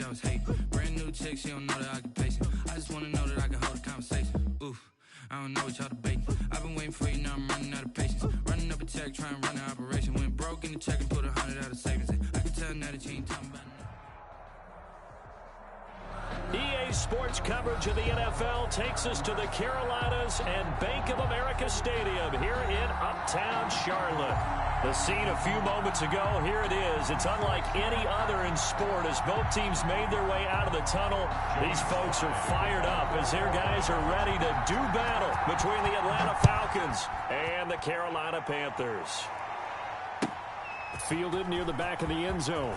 that was hate. Brand new chick, she don't know the occupation. I just wanna know that I can hold a conversation. Oof, I don't know what y'all debating. I've been waiting for you, now I'm running out of patience. Running up a check, trying to run an operation. Went broke in the check and put 100 out of savings. I can tell now that you ain't talking about nothing. EA Sports coverage of the NFL takes us to the Carolinas and Bank of America Stadium here in Uptown Charlotte. The scene a few moments ago, here it is. It's unlike any other in sport as both teams made their way out of the tunnel. These folks are fired up as their guys are ready to do battle between the Atlanta Falcons and the Carolina Panthers. Fielded near the back of the end zone.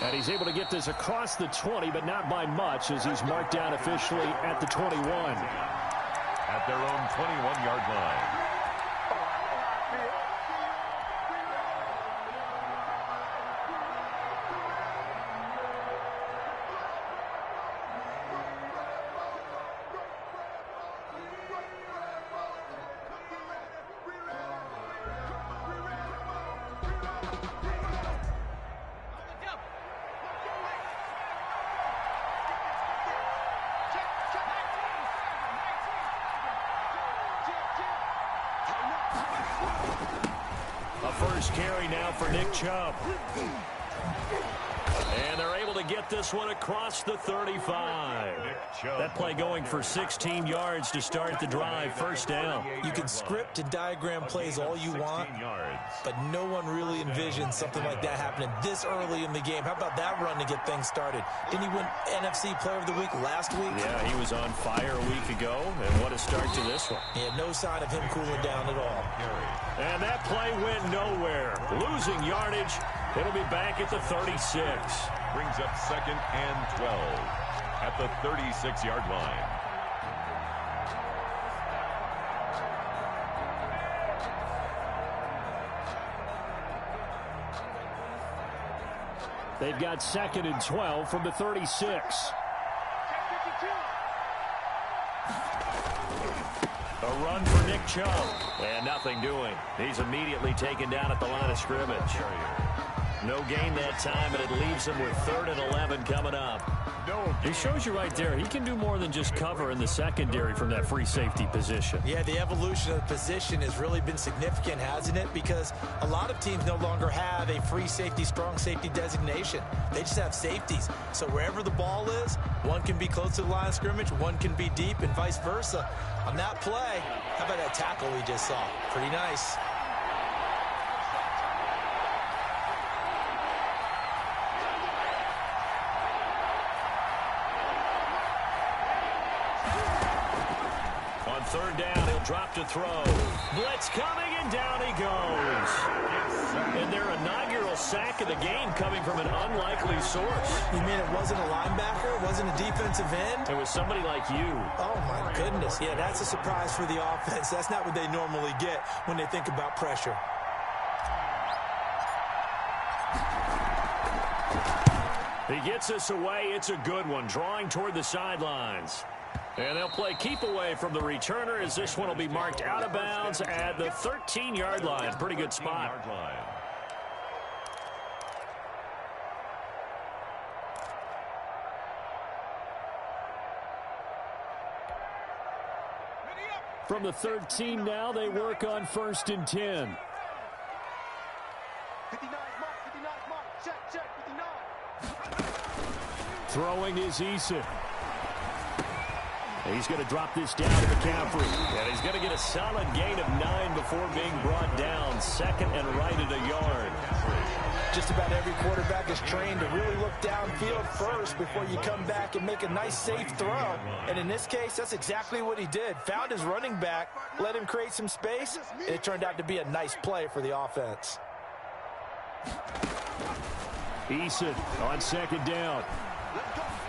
And he's able to get this across the 20, but not by much as he's marked down officially at the 21. At their own 21-yard line. First carry now for Nick Chubb. And they're able to get this one across the 35. That play going for 16 yards to start the drive. First down. You can script and diagram plays all you want, but no one really envisions something like that happening this early in the game. How about that run to get things started? Didn't he win NFC Player of the Week last week? Yeah, he was on fire a week ago, and what a start to this one. Yeah, no sign of him cooling down at all. And that play went nowhere. Losing yardage. It'll be back at the 36. Brings up 2nd and 12 at the 36-yard line. They've got 2nd and 12 from the 36. A run for Nick Chubb. And nothing doing. He's immediately taken down at the line of scrimmage. No gain that time, and it leaves him with 3rd and 11 coming up. He shows you right there, he can do more than just cover in the secondary from that free safety position. Yeah, the evolution of the position has really been significant, hasn't it? Because a lot of teams no longer have a free safety, strong safety designation. They just have safeties. So wherever the ball is, one can be close to the line of scrimmage, one can be deep, and vice versa. On that play, how about that tackle we just saw? Pretty nice. Third down, he'll drop to throw. Blitz coming, and down he goes. And their inaugural sack of the game coming from an unlikely source. You mean it wasn't a linebacker? It wasn't a defensive end? It was somebody like you. Oh, my goodness. Yeah, that's a surprise for the offense. That's not what they normally get when they think about pressure. He gets us away. It's a good one, drawing toward the sidelines. And they'll play keep away from the returner as this one will be marked out of bounds at the 13-yard line. Pretty good spot. From the 13 now, they work on 1st and 10. 59, mark, check, 59. Throwing is Eason. He's going to drop this down to McCaffrey. And he's going to get a solid gain of 9 before being brought down. 2nd and right at a yard. Just about every quarterback is trained to really look downfield first before you come back and make a nice, safe throw. And in this case, that's exactly what he did. Found his running back, let him create some space, and it turned out to be a nice play for the offense. Eason on 2nd down.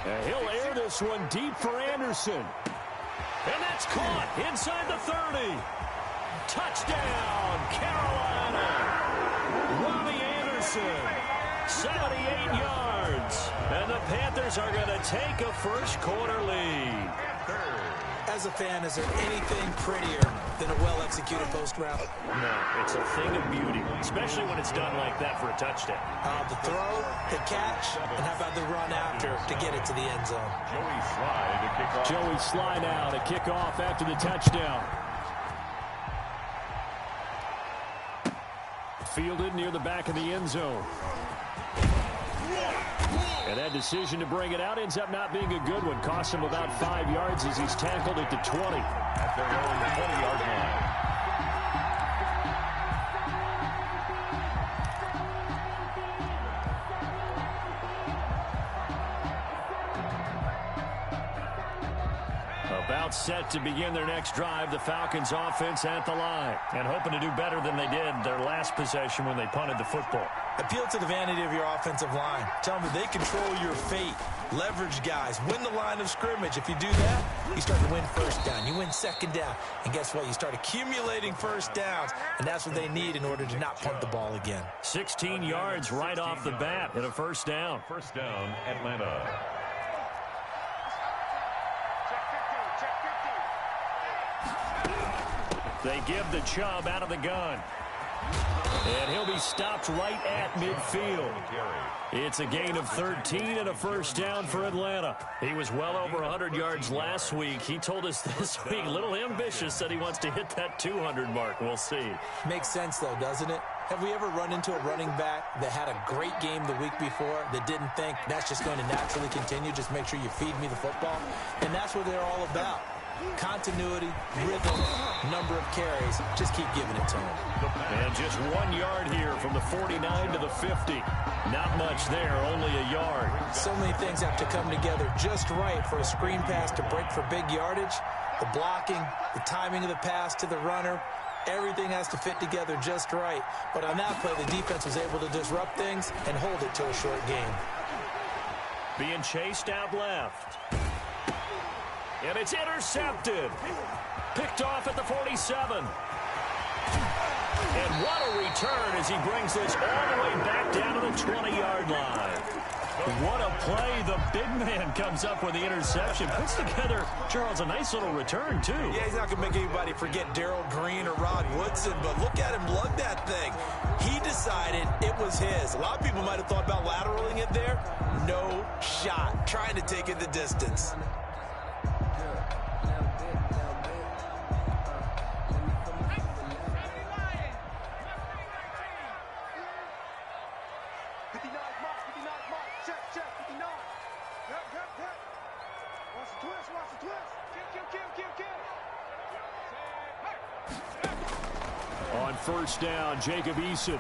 And he'll air this one deep for Anderson. And that's caught inside the 30. Touchdown, Carolina. Robbie Anderson, 78 yards. And the Panthers are going to take a first-quarter lead. As a fan, is there anything prettier than a well-executed post route? No, it's a thing of beauty, especially when it's done like that for a touchdown. The throw, the catch, and how about the run after to get it to the end zone? Joey Sly to kick off. Joey Sly now to kick off after the touchdown. Fielded near the back of the end zone. And that decision to bring it out ends up not being a good one. Cost him about 5 yards as he's tackled at the 20. At their own 20-yard line. About set to begin their next drive, the Falcons offense at the line. And hoping to do better than they did their last possession when they punted the football. Appeal to the vanity of your offensive line. Tell them they control your fate. Leverage guys. Win the line of scrimmage. If you do that, you start to win first down. You win second down. And guess what? You start accumulating first downs. And that's what they need in order to not punt the ball again. 16 yards right off the bat and a first down. First down, Atlanta. They give the Chubb out of the gun. And he'll be stopped right at midfield. It's a gain of 13 and a first down for Atlanta. He was well over 100 yards last week. He told us this week, a little ambitious, that he wants to hit that 200 mark. We'll see. Makes sense, though, doesn't it? Have we ever run into a running back that had a great game the week before that didn't think that's just going to naturally continue? Just make sure you feed me the football. And that's what they're all about. Continuity, rhythm, number of carries. Just keep giving it to him. And just 1 yard here from the 49 to the 50. Not much there, only a yard. So many things have to come together just right for a screen pass to break for big yardage. The blocking, the timing of the pass to the runner, everything has to fit together just right. But on that play, the defense was able to disrupt things and hold it to a short game. Being chased out left. And it's intercepted. Picked off at the 47. And what a return as he brings this all the way back down to the 20-yard line. What a play. The big man comes up with the interception. Puts together, Charles, a nice little return, too. Yeah, he's not going to make anybody forget Darrell Green or Rod Woodson, but look at him lug that thing. He decided it was his. A lot of people might have thought about lateraling it there. No shot. Trying to take it the distance. On first down, Jacob Eason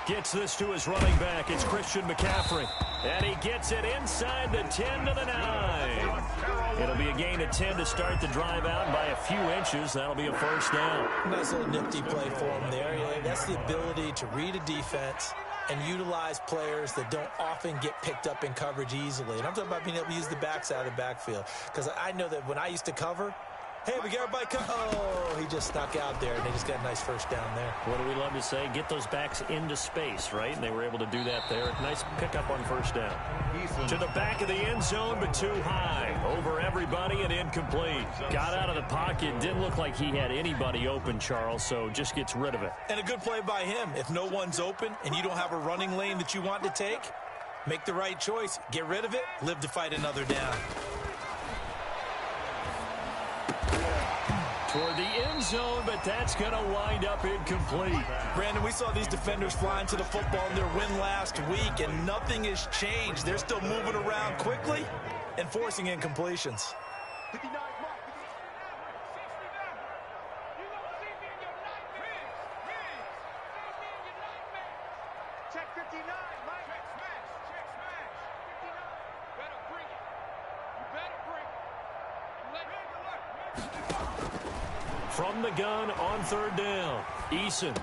gets this to his running back. It's Christian McCaffrey. And he gets it inside the 10 to the 9. It'll be a gain of 10 to start the drive out by a few inches. That'll be a first down. Nice little nifty play for him there. Yeah, that's the ability to read a defense and utilize players that don't often get picked up in coverage easily. And I'm talking about being able to use the backside of the backfield. Because I know that when I used to cover, hey, we got everybody oh, he just snuck out there, and they just got a nice first down there. What do we love to say? Get those backs into space, right? And they were able to do that there. Nice pickup on first down. To the back of the end zone, but too high. Over everybody and incomplete. Got out of the pocket. Didn't look like he had anybody open, Charles, so just gets rid of it. And a good play by him. If no one's open and you don't have a running lane that you want to take, make the right choice. Get rid of it. Live to fight another down. For the end zone, but that's going to wind up incomplete. Brandon, we saw these defenders flying to the football in their win last week, and nothing has changed. They're still moving around quickly and forcing incompletions. 59 mark. Check 59, Mike. Check smash. Check smash. 59. Better bring it. You better bring it. From the gun on third down, Eason.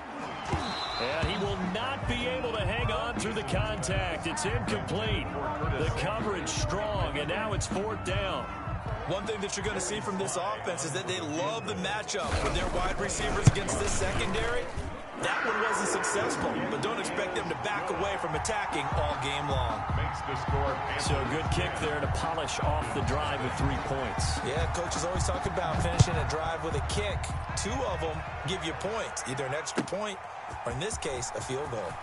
And he will not be able to hang on through the contact. It's incomplete. The coverage strong, and now it's fourth down. One thing that you're going to see from this offense is that they love the matchup with their wide receivers against this secondary. That one wasn't successful, but don't expect them to back away from attacking all game long. Makes the score. So a good kick there to polish off the drive with 3 points. Yeah, coaches always talk about finishing a drive with a kick. 2 of them give you points, either an extra point or, in this case, a field goal.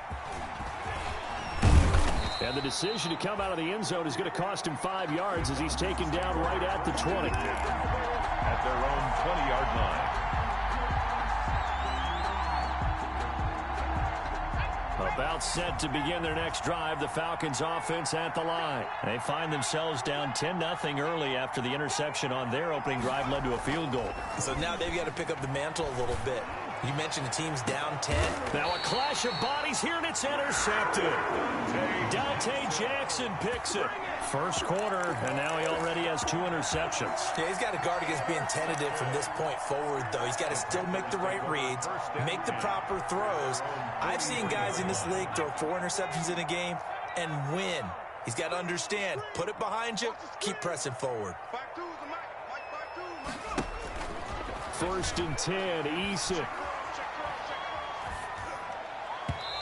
And the decision to come out of the end zone is going to cost him 5 yards as he's taken down right at the 20. At their own 20-yard line. About set to begin their next drive, the Falcons offense at the line. They find themselves down 10-0 early after the interception on their opening drive led to a field goal. So now they've got to pick up the mantle a little bit. You mentioned the team's down 10. Now a clash of bodies here, and it's intercepted. Dante Jackson picks it. First quarter, and now he already has 2 interceptions. Yeah, he's got to guard against being tentative from this point forward, though. He's got to still make the right reads, make the proper throws. I've seen guys in this league throw 4 interceptions in a game and win. He's got to understand, put it behind you, keep pressing forward. First and 10, Eason.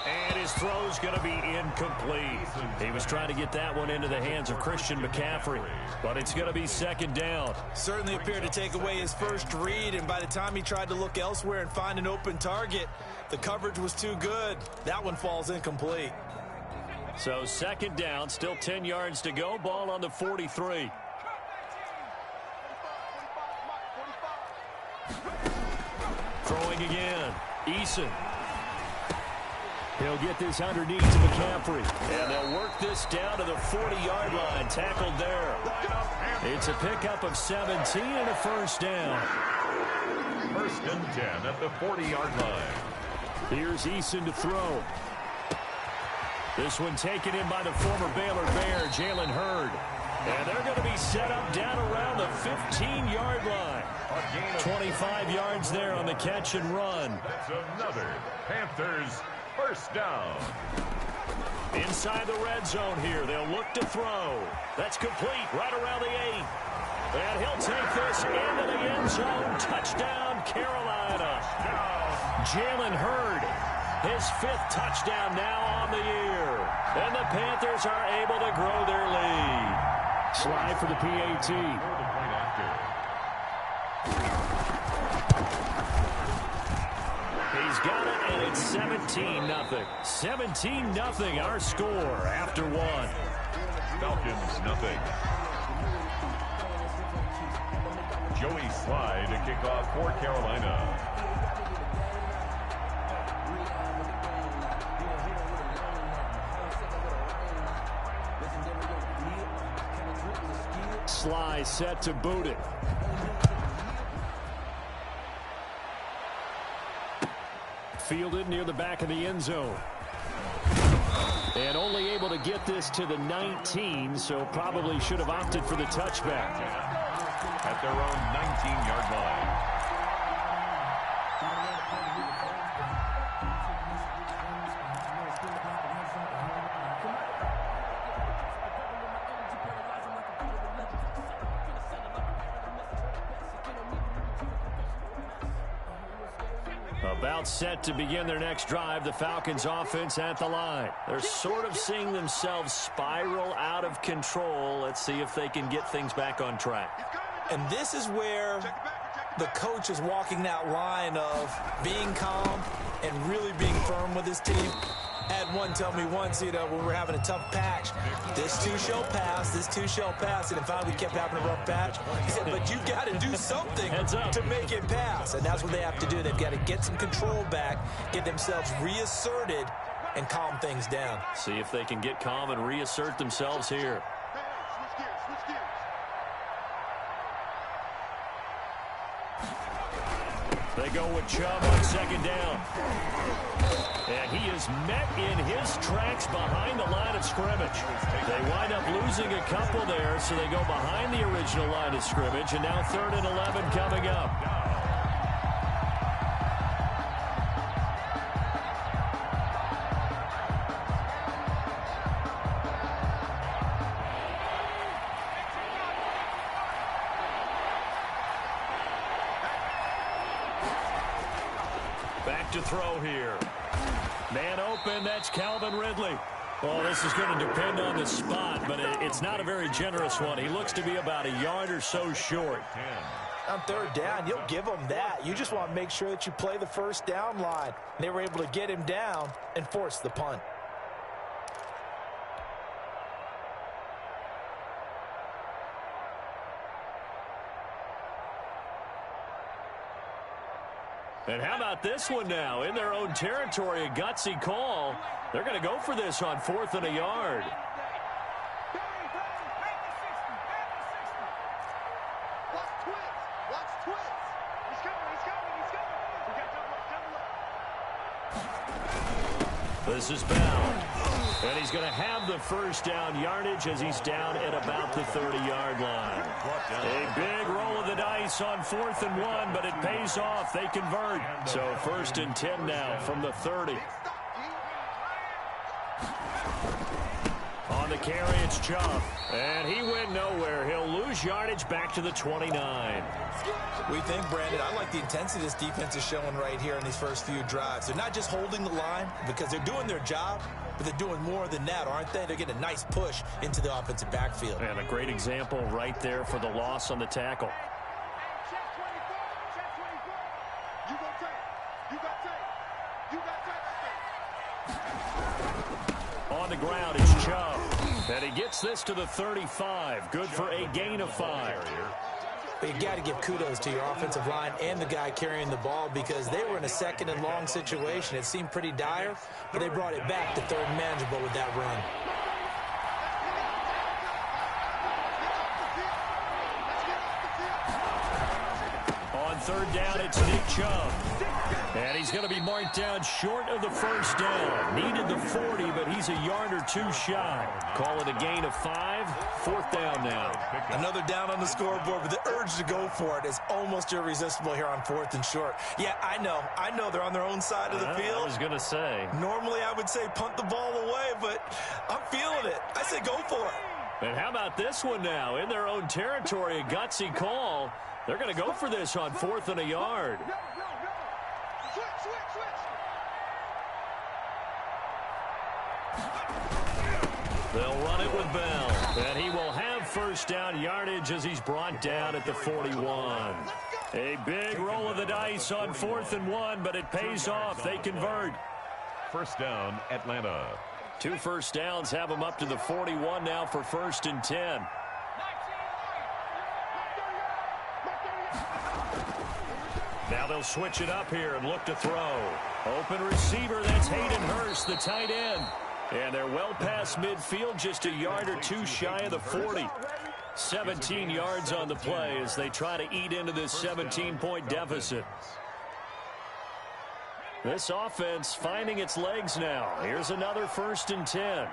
And his throw's going to be incomplete. He was trying to get that one into the hands of Christian McCaffrey, but it's going to be second down. Certainly appeared to take away his first read, and by the time he tried to look elsewhere and find an open target, the coverage was too good. That one falls incomplete. So second down, still 10 yards to go, ball on the 43. Throwing again, Eason. He'll get this underneath to McCaffrey. And they'll work this down to the 40-yard line. Tackled there. It's a pickup of 17 and a first down. First and 10 at the 40-yard line. Here's Eason to throw. This one taken in by the former Baylor Bear, Jalen Hurd. And they're going to be set up down around the 15-yard line. 25 yards there on the catch and run. That's another Panthers first down. Inside the red zone here. They'll look to throw. That's complete right around the 8. And he'll take this into the end zone. Touchdown, Carolina. Jalen Hurd, his 5th touchdown now on the year. And the Panthers are able to grow their lead. Slide for the PAT. He's got it, and it's 17-0. 17-0 our score after 1. Falcons, nothing. Joey Slye to kick off for Carolina. Slye set to boot it. Fielded near the back of the end zone. And only able to get this to the 19, so probably should have opted for the touchback. At their own 19-yard line. About set to begin their next drive, the Falcons offense at the line. They're sort of seeing themselves spiral out of control. Let's see if they can get things back on track. And this is where the coach is walking that line of being calm and really being firm with his team. Had one tell me once, when we're having a tough patch, this too shall pass, this too shall pass. And finally we kept having a rough patch. He said, but you've got to do something to make it pass. And that's what they have to do. They've got to get some control back, get themselves reasserted, and calm things down. See if they can get calm and reassert themselves here. They go with Chubb on second down. And he is met in his tracks behind the line of scrimmage. They wind up losing a couple there, so they go behind the original line of scrimmage, and now 3rd and 11 coming up. Back to throw here. Man open, that's Calvin Ridley. Well, this is going to depend on the spot, but it's not a very generous one. He looks to be about a yard or so short. On 3rd down, you'll give him that. You just want to make sure that you play the first down line. They were able to get him down and force the punt. And how about this one now? In their own territory, a gutsy call. They're going to go for this on 4th and a yard. This is bound. And he's going to have the first down yardage as he's down at about the 30-yard line. A big roll of the dice on 4th and 1, but it pays off. They convert. So 1st and 10 now from the 30. On the carry, it's Chubb. And he went nowhere. He'll lose yardage back to the 29. We think, Brandon, I like the intensity this defense is showing right here in these first few drives. They're not just holding the line because they're doing their job, but they're doing more than that, aren't they? They're getting a nice push into the offensive backfield. And a great example right there for the loss on the tackle. On the ground, it's Chubb. And he gets this to the 35. Good for a gain of 5. But you got to give kudos to your offensive line and the guy carrying the ball because they were in a 2nd and long situation. It seemed pretty dire, but they brought it back to 3rd and manageable with that run. On 3rd down, it's Nick Chubb. And he's going to be marked down short of the first down. Needed the 40, but he's a yard or 2 shy. Call it a gain of 5. 4th down now. Another down on the scoreboard, but the urge to go for it is almost irresistible here on 4th and short. Yeah, I know they're on their own side of the field. I was going to say. Normally I would say punt the ball away, but I'm feeling it. I say go for it. And how about this one now? In their own territory, a gutsy call. They're going to go for this on 4th and a yard. They'll run it with Bell. And he will have first down yardage as he's brought down at the 41. A big roll of the dice on 4th and 1, but it pays off. They convert. First down, Atlanta. 2 first downs have them up to the 41 now for 1st and 10. Now they'll switch it up here and look to throw. Open receiver, that's Hayden Hurst, the tight end. And they're well past midfield, just a yard or 2 shy of the 40. 17 yards on the play as they try to eat into this 17-point deficit. This offense finding its legs now. Here's another 1st and 10.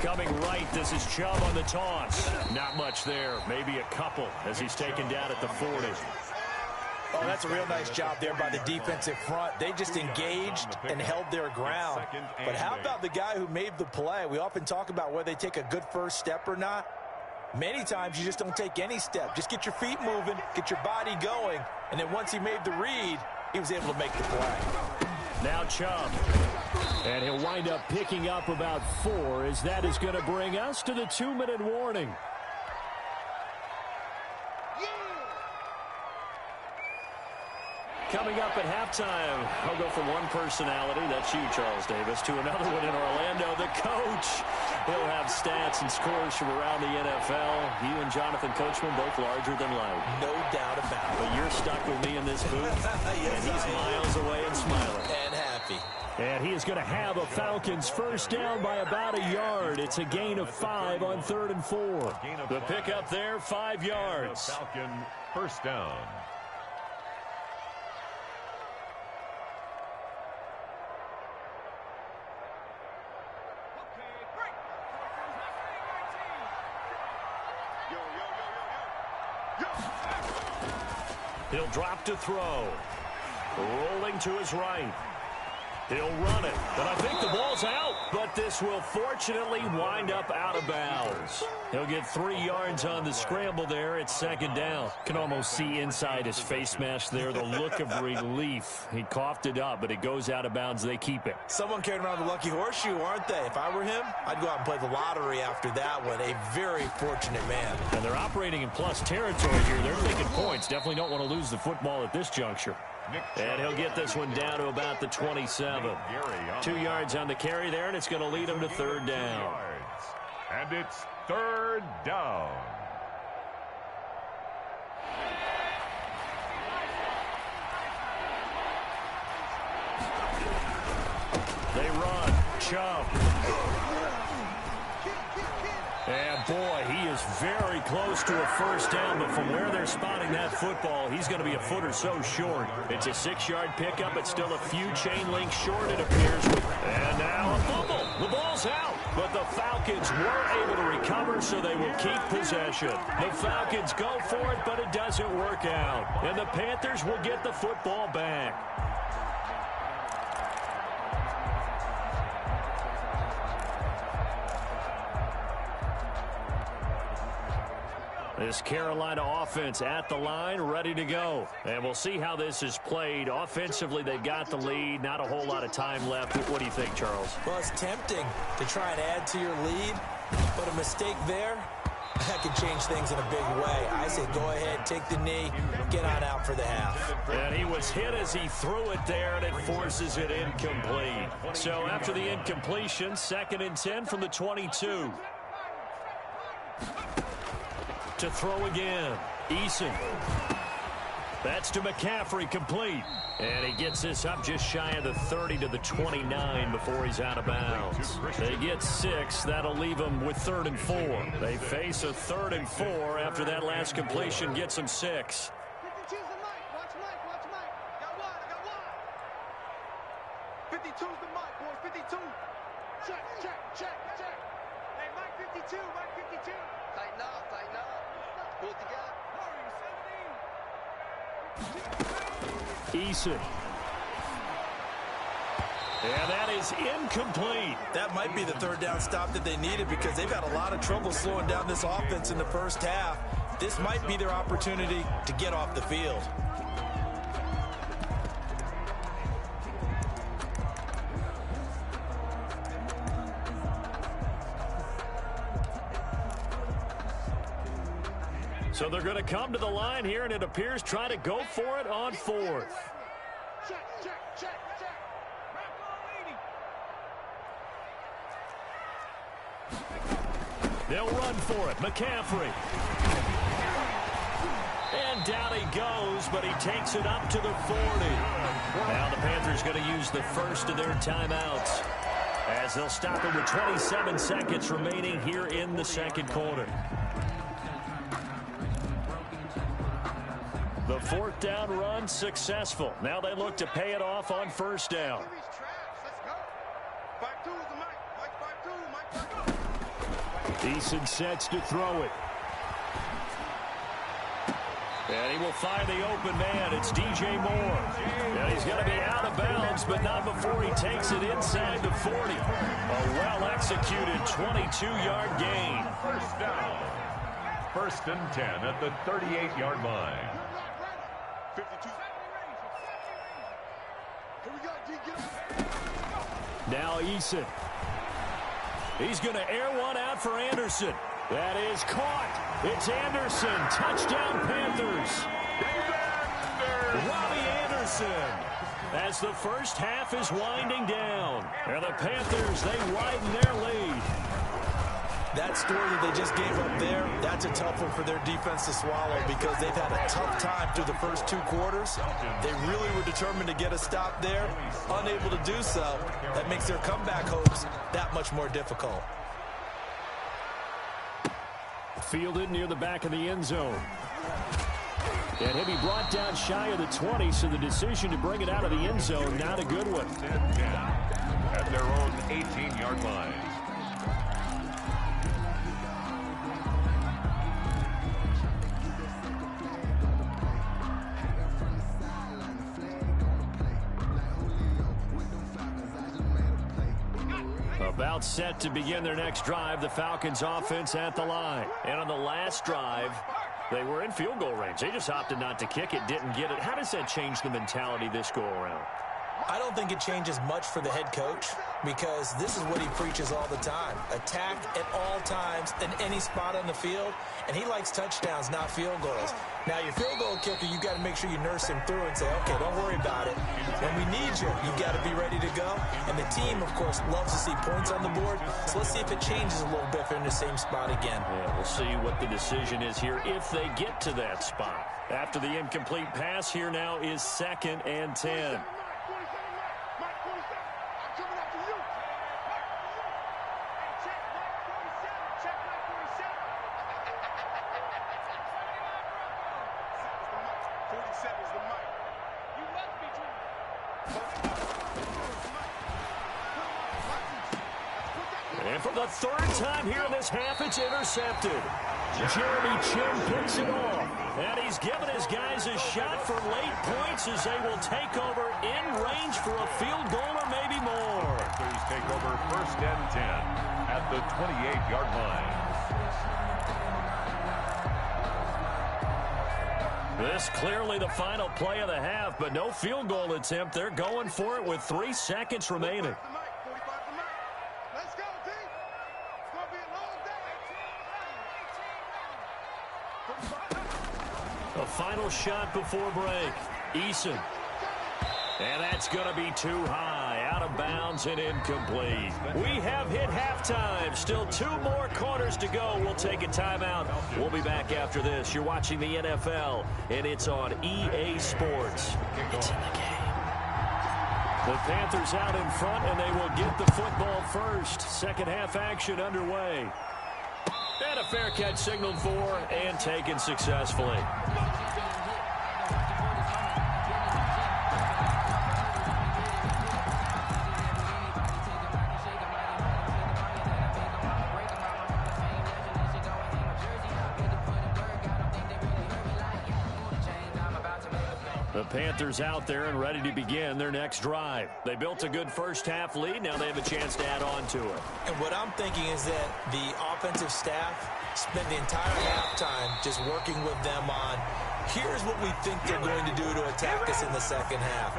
Coming right, this is Chubb on the toss. Not much there, maybe a couple as he's taken down at the 40. Oh, that's a real nice job there by the defensive front. They just engaged and held their ground. But how about the guy who made the play? We often talk about whether they take a good first step or not. Many times you just don't take any step. Just get your feet moving, get your body going, and then once he made the read, he was able to make the play. Now Chubb. And he'll wind up picking up about 4 as that is going to bring us to the 2-minute warning. Coming up at halftime, I'll go from one personality, that's you, Charles Davis, to another one in Orlando. The coach, he'll have stats and scores from around the NFL. You and Jonathan Coachman, both larger than life. No doubt about it. But you're stuck with me in this booth, yes, and he's miles away and smiling. And happy. And he is going to have a Falcons first down by about a yard. It's a gain of 5 on 3rd and 4. The pickup there, 5 yards. Falcon first down. He'll drop to throw. Rolling to his right. He'll run it, but I think the ball's out. But this will fortunately wind up out of bounds. He'll get 3 yards on the scramble there. It's 2nd down. Can almost see inside his face mask there the look of relief. He coughed it up, but it goes out of bounds. They keep it. Someone carrying around the lucky horseshoe, aren't they? If I were him, I'd go out and play the lottery after that one. A very fortunate man. And they're operating in plus territory here. They're taking points. Definitely don't want to lose the football at this juncture. And he'll get this one down to about the 27. 2 yards on the carry there, and it's going to lead him to 3rd down. And it's 3rd down. They run. Chubb. And, boy, he is very close to a first down, but from where they're spotting that football, he's going to be a foot or so short. It's a 6-yard pickup. It's still a few chain links short, it appears. And now a fumble. The ball's out. But the Falcons were able to recover, so they will keep possession. The Falcons go for it, but it doesn't work out. And the Panthers will get the football back. This Carolina offense at the line, ready to go. And we'll see how this is played. Offensively, they've got the lead. Not a whole lot of time left. What do you think, Charles? Well, it's tempting to try and add to your lead, but a mistake there, that could change things in a big way. I say go ahead, take the knee, get on out for the half. And he was hit as he threw it there, and it forces it incomplete. So after the incompletion, 2nd and 10 from the 22. To throw again. Eason. That's to McCaffrey, complete. And he gets this up just shy of the 30 to the 29 before he's out of bounds. They get 6. That'll leave them with 3rd and 4. They face a 3rd and 4 after that last completion gets them 6. 52's the mic. Watch Mike. Watch Mike. Got one. 52's the mic, boys. 52. Check. Hey, Mike 52. Mike 52. Tighten up. Pull it together. Eason. And that is incomplete. That might be the 3rd down stop that they needed because they've had a lot of trouble slowing down this offense in the first half. This might be their opportunity to get off the field. So they're going to come to the line here, and it appears try to go for it on 4th. Check. They'll run for it. McCaffrey. And down he goes, but he takes it up to the 40. Now the Panthers going to use the first of their timeouts as they'll stop it with 27 seconds remaining here in the 2nd quarter. The 4th down run successful. Now they look to pay it off on 1st down. Eason sets to throw it. And he will find the open man. It's DJ Moore. And he's going to be out of bounds, but not before he takes it inside the 40. A well-executed 22-yard gain. 1st down. 1st and 10 at the 38-yard line. 52. Here we go, D. Get him. Now Eason. He's going to air one out for Anderson. That is caught. It's Anderson. Touchdown, Panthers. Robbie Anderson. As the first half is winding down. And the Panthers, they widen their lead. That story that they just gave up there, that's a tough one for their defense to swallow because they've had a tough time through the first 2 quarters. They really were determined to get a stop there, unable to do so. That makes their comeback hopes that much more difficult. Fielded near the back of the end zone. And he'll be brought down shy of the 20, so the decision to bring it out of the end zone, not a good one. At their own 18-yard line. About set to begin their next drive, the Falcons offense at the line. And on the last drive, they were in field goal range. They just opted not to kick it, didn't get it. How does that change the mentality this go around? I don't think it changes much for the head coach because this is what he preaches all the time. Attack at all times in any spot on the field, and he likes touchdowns, not field goals. Now, your field goal kicker, you got to make sure you nurse him through and say, okay, don't worry about it. When we need you, you got to be ready to go. And the team, of course, loves to see points on the board. So let's see if it changes a little bit if they're in the same spot again. Yeah, we'll see what the decision is here if they get to that spot. After the incomplete pass, here now is 2nd and 10. Mike 47, I'm coming after you. And for the third time here in this half, it's intercepted. Jeremy Chin picks it off. And he's given his guys a shot for late points as they will take over in range for a field goal or maybe more. Panthers take over 1st and 10 at the 28-yard line. This clearly the final play of the half, but no field goal attempt. They're going for it with 3 seconds remaining. Let's go, D. It's going to be a long day. A final shot before break. Eason. And that's going to be too high, out of bounds and incomplete. We have hit halftime. Still 2 more quarters to go. We'll take a timeout. We'll be back after this. You're watching the NFL, and it's on EA Sports. It's in the game. The Panthers out in front, and they will get the football first. Second half action underway. And a fair catch signaled for and taken successfully. The Panthers out there and ready to begin their next drive. They built a good first half lead. Now they have a chance to add on to it. And what I'm thinking is that the offensive staff spent the entire halftime just working with them on, here's what we think they're going to do to attack us in the second half.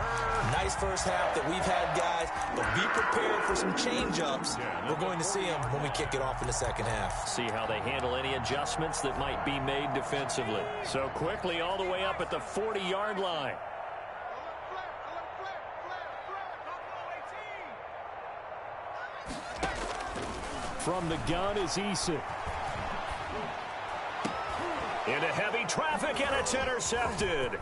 Nice first half that we've had, guys, but be prepared for some change-ups. We're going to see them when we kick it off in the second half. See how they handle any adjustments that might be made defensively. So quickly all the way up at the 40-yard line. From the gun is Eason. Into heavy traffic, and it's intercepted.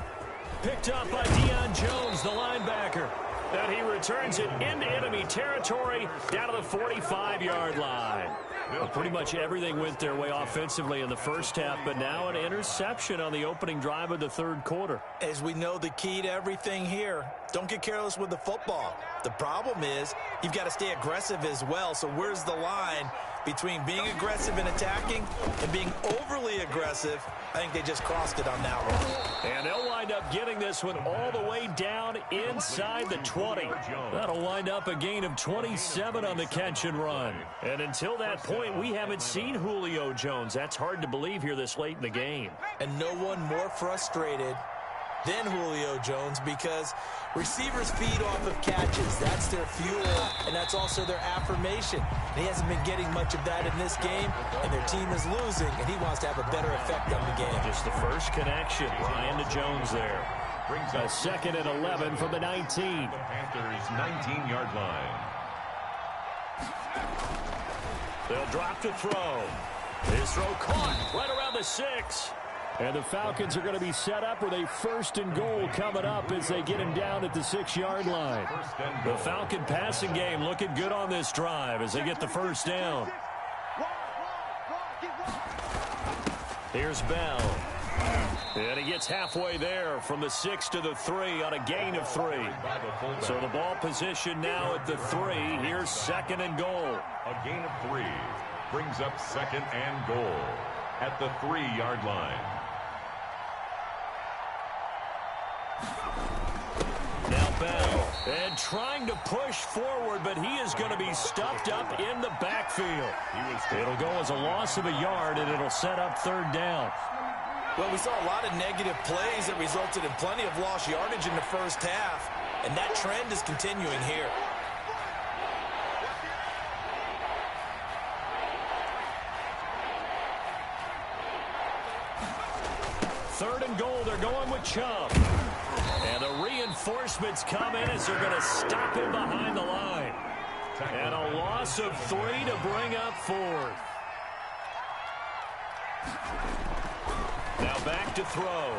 Picked up by Deion Jones, the linebacker. And he returns it into enemy territory down to the 45-yard line. Well, pretty much everything went their way offensively in the first half, but now an interception on the opening drive of the third quarter. As we know, the key to everything here, don't get careless with the football. The problem is you've got to stay aggressive as well. So where's the line between being aggressive and attacking and being overly aggressive? I think they just crossed it on that one. And they'll wind up getting this one all the way down inside the 20. That'll wind up a gain of 27 on the catch and run. And until that point, we haven't seen Julio Jones. That's hard to believe here this late in the game. And no one more frustrated than Julio Jones, because receivers feed off of catches. That's their fuel, and that's also their affirmation. And he hasn't been getting much of that in this game, and their team is losing, and he wants to have a better effect on the game. Just the first connection. Ryan to Jones there. A second and 11 from the 19. The Panthers' 19-yard line. They'll drop to throw. His throw caught right around the 6. And the Falcons are going to be set up with a 1st and goal coming up as they get him down at the 6-yard line. The Falcon passing game looking good on this drive as they get the first down. Here's Bell. And he gets halfway there from the 6 to the 3 on a gain of 3. So the ball position now at the 3. Here's 2nd and goal. A gain of 3 brings up 2nd and goal at the 3-yard line. Now Bell, and trying to push forward, but he is going to be stuffed up in the backfield. It'll go as a loss of a yard, and it'll set up 3rd down. Well, we saw a lot of negative plays that resulted in plenty of lost yardage in the first half, and that trend is continuing here. Third and goal, they're going with Chubb. And the reinforcements come in as they're going to stop him behind the line. And a loss of 3 to bring up 4th. Now back to throw.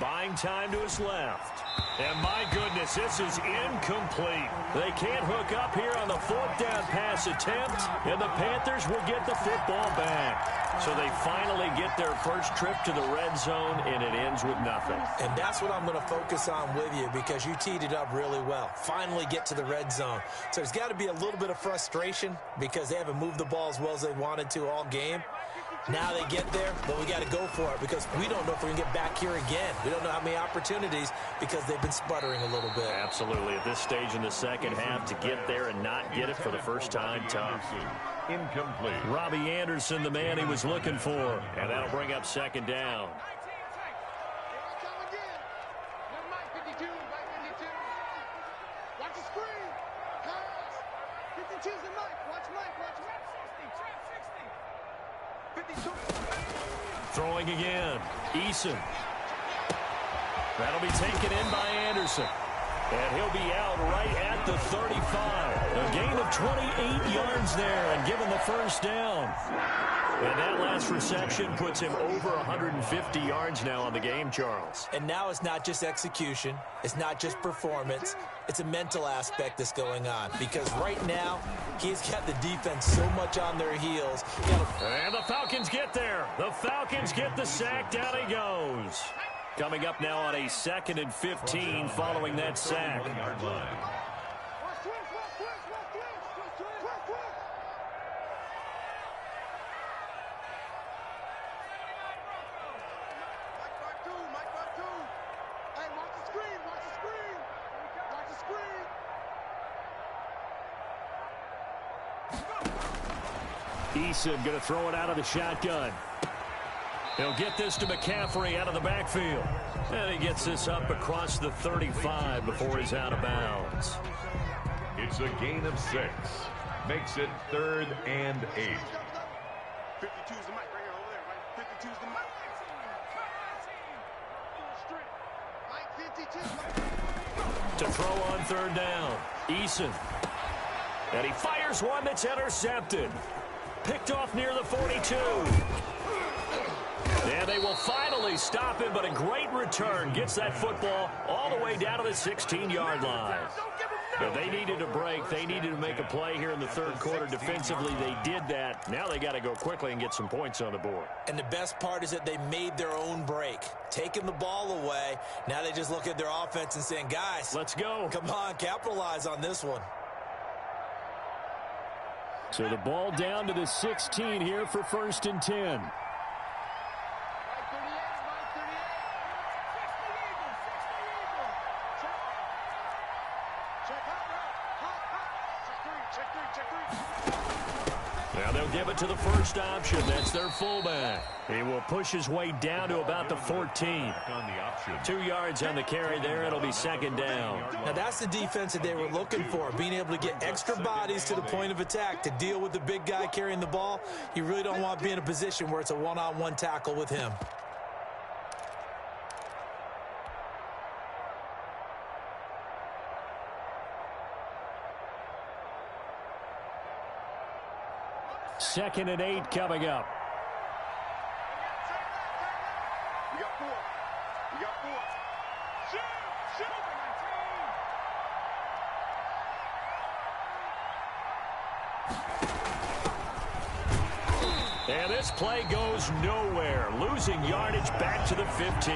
Buying time to his left. And my goodness, this is incomplete. They can't hook up here on the fourth down pass attempt, and the Panthers will get the football back. So they finally get their first trip to the red zone, and it ends with nothing. And that's what I'm going to focus on with you, because you teed it up really well. Finally get to the red zone. So there's got to be a little bit of frustration because they haven't moved the ball as well as they wanted to all game. Now they get there, but we got to go for it because we don't know if we can get back here again. We don't know how many opportunities because they've been sputtering a little bit. Absolutely. At this stage in the second half, to get there and not get it for the first time, tough. Incomplete. Robbie Anderson, the man he was looking for, and that'll bring up second down. Throwing again. Eason. That'll be taken in by Anderson. And he'll be out right at the 35. A gain of 28 yards there and given the first down. And that last reception puts him over 150 yards now on the game, Charles. And now it's not just execution. It's not just performance. It's a mental aspect that's going on. Because right now, he's got the defense so much on their heels. And the Falcons get there. The Falcons get the sack. Down he goes. Coming up now on a 2nd and 15 following that sack. Eason going to throw it out of the shotgun. He'll get this to McCaffrey out of the backfield. And he gets this up across the 35 before he's out of bounds. It's a gain of 6. Makes it 3rd and 8. 52's the mic right here over there, right? 52's the mic. Mike 52. To throw on 3rd down. Eason. And he fires one that's intercepted. Picked off near the 42. And they will finally stop him, but a great return gets that football all the way down to the 16-yard line. But they needed a break. They needed to make a play here in the 3rd quarter. Defensively, they did that. Now they got to go quickly and get some points on the board. And the best part is that they made their own break, taking the ball away. Now they just look at their offense and saying, guys, let's go. Come on, capitalize on this one. So the ball down to the 16 here for 1st and 10. Now they'll give it to the first option. That's their fullback. He will push his way down to about the 14. 2 yards on the carry there. It'll be 2nd down. Now that's the defense that they were looking for, being able to get extra bodies to the point of attack to deal with the big guy carrying the ball. You really don't want to be in a position where it's a one-on-one tackle with him. Second and 8 coming up. We got 4. We got 4. Shoot! And this play goes nowhere. Losing yardage back to the 15.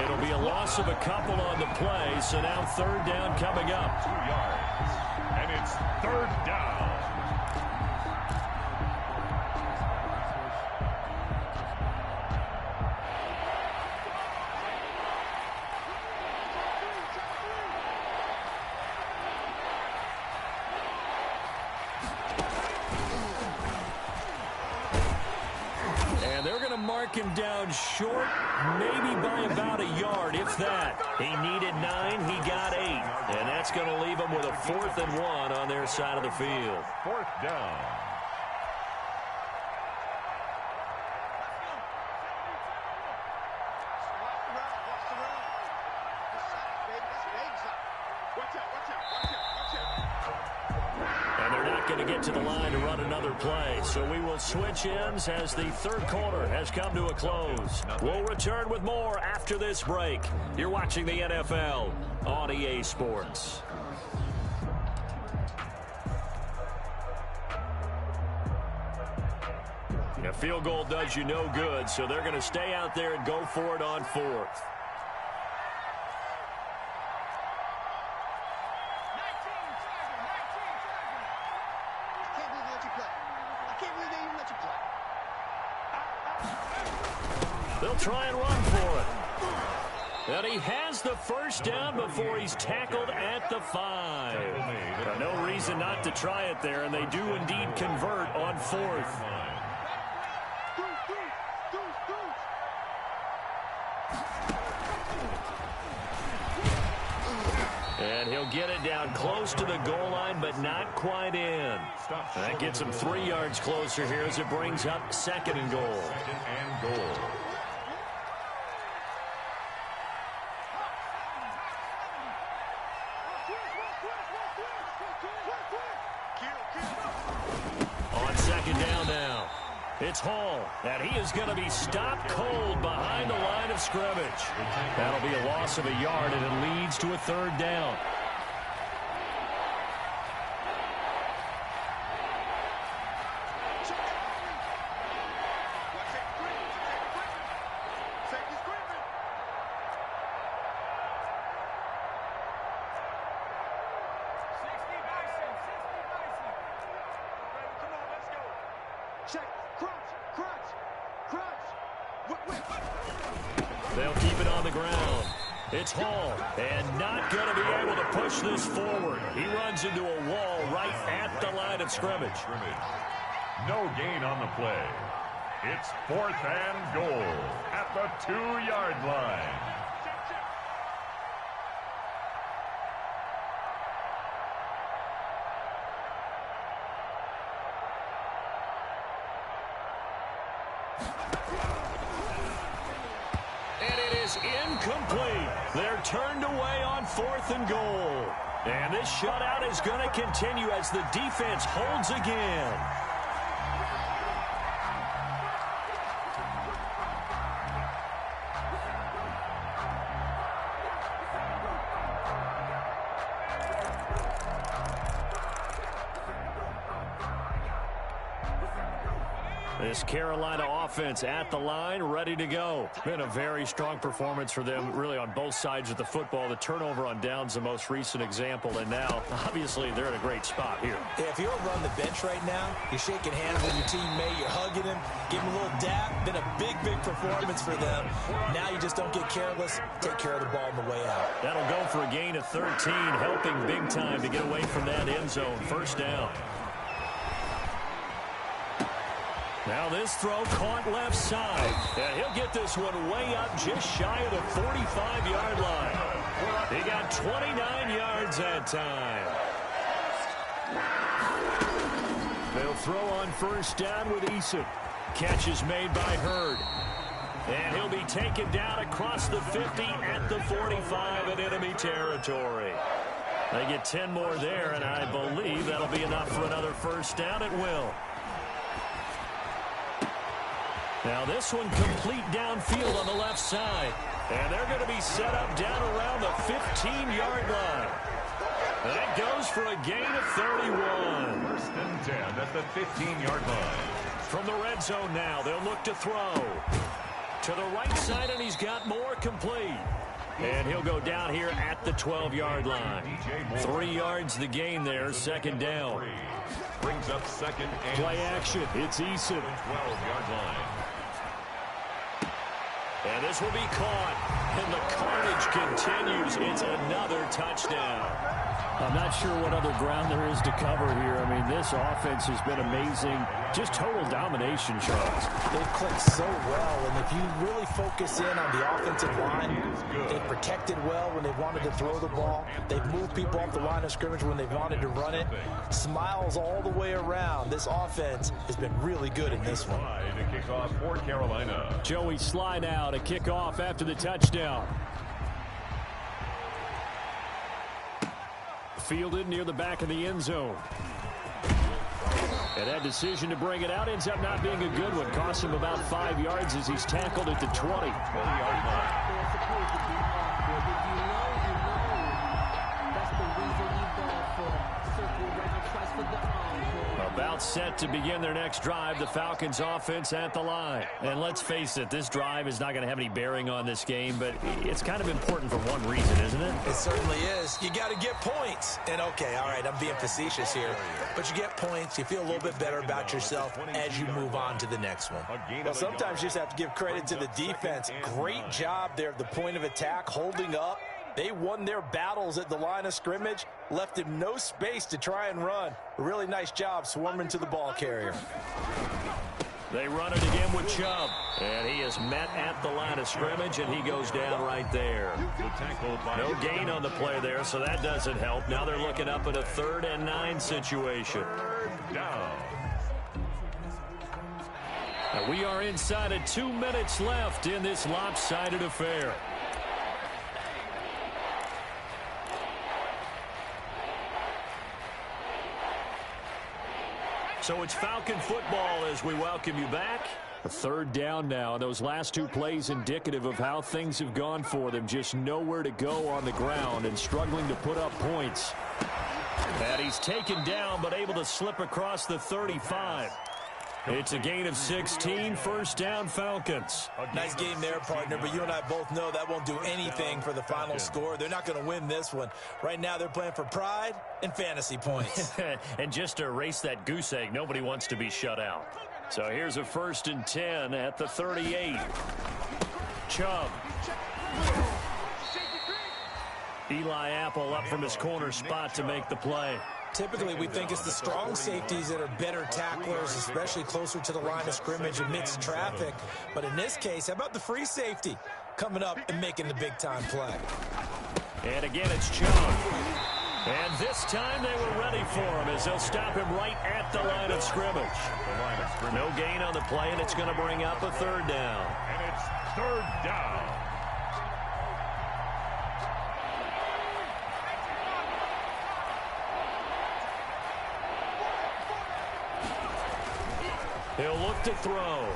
It'll be a loss of a couple on the play, so now 3rd down coming up. 2 yards. And it's 3rd down. Mark him down short, maybe by about a yard, if that. He needed 9, he got 8. And that's going to leave him with a 4th and 1 on their side of the field. 4th down. And they're not going to get to the line to run another play. So we will switch ends as the third quarter has come to a close. We'll return with more after this break. You're watching the NFL on EA Sports. A field goal does you no good, so they're going to stay out there and go for it on fourth. They'll try and run for it. And he has the first down before he's tackled at the 5. No reason not to try it there, and they do indeed convert on fourth. And he'll get it down close to the goal line, but not quite in. That gets him 3 yards closer here as it brings up second and goal. Second and goal. On second down now, it's Hall, and he is going to be stopped cold behind the line of scrimmage. That'll be a loss of a yard, and it leads to a third down. They'll keep it on the ground. It's Hall, and not going to be able to push this forward. He runs into a wall right at the line of scrimmage. No gain on the play. It's fourth and goal at the 2-yard line. Incomplete. They're turned away on fourth and goal. And this shutout is going to continue as the defense holds again. This Carolina offense at the line, ready to go. Been a very strong performance for them, really, on both sides of the football. The turnover on downs, the most recent example, and now, obviously, they're in a great spot here. Yeah, if you're on the bench right now, you're shaking hands with your teammate, you're hugging him, give him a little dap. Been a big, big performance for them. Now you just don't get careless. Take care of the ball on the way out. That'll go for a gain of 13, helping big time to get away from that end zone. First down. Now this throw caught left side. And he'll get this one way up just shy of the 45-yard line. He got 29 yards that time. They'll throw on first down with Eason. Catch is made by Hurd. And he'll be taken down across the 50 at the 45 in enemy territory. They get 10 more there, and I believe that'll be enough for another first down. It will. Now this one complete downfield on the left side. And they're going to be set up down around the 15-yard line. That goes for a gain of 31. First and 10 at the 15-yard line. From the red zone now, they'll look to throw. To the right side, and he's got more complete. And he'll go down here at the 12-yard line. 3 yards the gain there, second down. Brings up second and play action. It's Eason. 12-yard line. And this will be caught. And the carnage continues. It's another touchdown. I'm not sure what other ground there is to cover here. I mean, this offense has been amazing. Just total domination, Charles. They've clicked so well, and if you really focus in on the offensive line, they've protected well when they wanted to throw the ball. They've moved people off the line of scrimmage when they wanted to run it. Smiles all the way around. This offense has been really good in this one. To kick off for Carolina. Joey Sly now to kick off after the touchdown. Fielded near the back of the end zone. And that decision to bring it out ends up not being a good one. Costs him about 5 yards as he's tackled at the 20. About set to begin their next drive, the Falcons offense at the line. And let's face it, this drive is not going to have any bearing on this game, but it's kind of important for one reason, isn't it? It certainly is. You got to get points. And okay, all right, I'm being facetious here, but you get points, you feel a little bit better about yourself as you move on to the next one. Well, sometimes you just have to give credit to the defense. Great job there at the point of attack, holding up. They won their battles at the line of scrimmage, left him no space to try and run. A really nice job swarming to the ball carrier. They run it again with Chubb. And he is met at the line of scrimmage, and he goes down right there. No gain on the play there, so that doesn't help. Now they're looking up at a 3rd and 9 situation. Down. Now we are inside of 2 minutes left in this lopsided affair. So it's Falcon football as we welcome you back. A 3rd down now. Those last 2 plays indicative of how things have gone for them. Just nowhere to go on the ground and struggling to put up points. And he's taken down but able to slip across the 35. It's a gain of 16, 1st down Falcons. Nice game there, partner, but you and I both know that won't do anything for the final score. They're not going to win this one. Right now they're playing for pride and fantasy points. And just to erase that goose egg, nobody wants to be shut out. So here's a 1st and 10 at the 38. Chubb. Eli Apple up from his corner spot to make the play. Typically, we think it's the strong safeties that are better tacklers, especially closer to the line of scrimmage amidst traffic. But in this case, how about the free safety coming up and making the big-time play? And again, it's Chubb. And this time they were ready for him as they'll stop him right at the line of scrimmage. No gain on the play, and it's going to bring up a 3rd down. And it's 3rd down. He'll look to throw.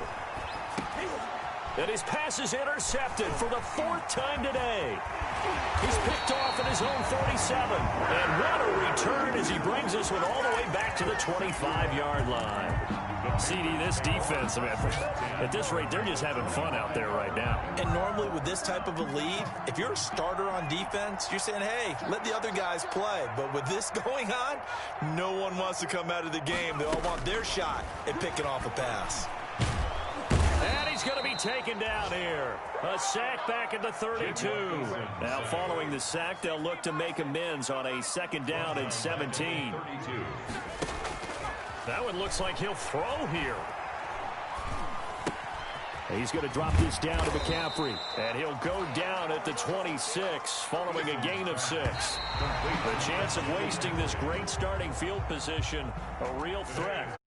And his pass is intercepted for the 4th time today. He's picked off at his own 47. And what a return as he brings this one all the way back to the 25-yard line. CD, this defense, I mean, at this rate, they're just having fun out there right now. And normally with this type of a lead, if you're a starter on defense, you're saying, hey, let the other guys play. But with this going on, no one wants to come out of the game. They all want their shot at picking off a pass. And he's going to be taken down here. A sack back at the 32. Now following the sack, they'll look to make amends on a 2nd down and 17. That one looks like he'll throw here. He's going to drop this down to McCaffrey. And he'll go down at the 26 following a gain of 6. The chance of wasting this great starting field position, a real threat.